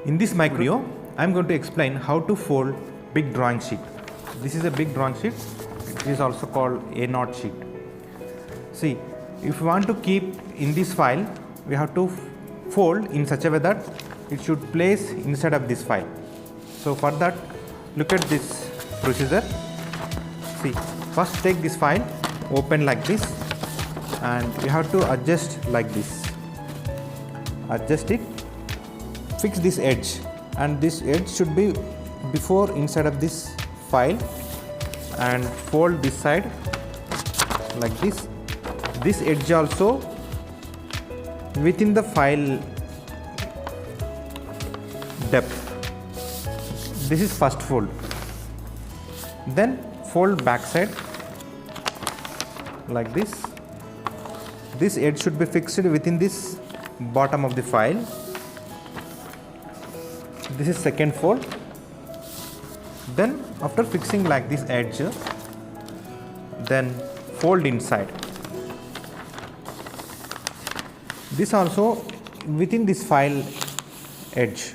In this micro video, I am going to explain how to fold big drawing sheet. This is a big drawing sheet. It is also called A0 sheet. See, if you want to keep in this file, we have to fold in such a way that it should place inside of this file. So for that, look at this procedure. See, first take this file, open like this, and you have to adjust like this. Adjust it. Fix this edge, and this edge should be before inside of this file, and fold this side like this. This edge also within the file depth. This is first fold. Then fold back side like this. This edge should be fixed within this bottom of the file. This is second fold. Then after fixing like this edge, then fold inside. This also within this file edge.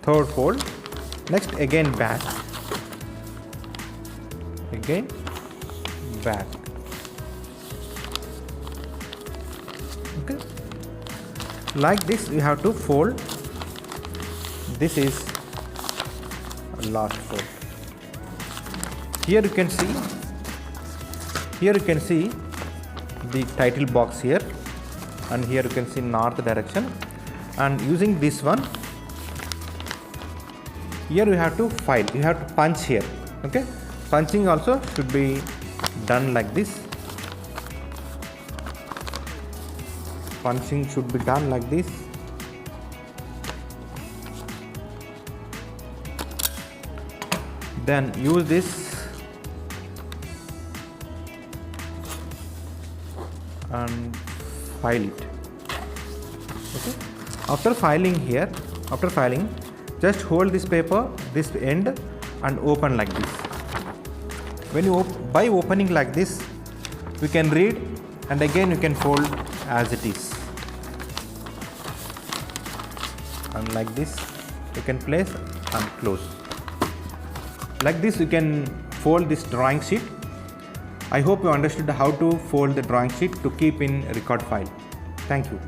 Third fold. Next again back. Again back. Okay. Like this we have to fold. This is last fold. Here you can see the title box here, and here you can see north direction, and using this one, here you have to file, you have to punch here. Okay, punching also should be done like this. Punching should be done like this. Then use this and file it. Okay. After filing, just hold this paper, this end, and open like this. When you by opening like this, we can read, and again you can fold as it is. And like this, you can place and close. Like this you can fold this drawing sheet. I hope you understood how to fold the drawing sheet to keep in record file. Thank you.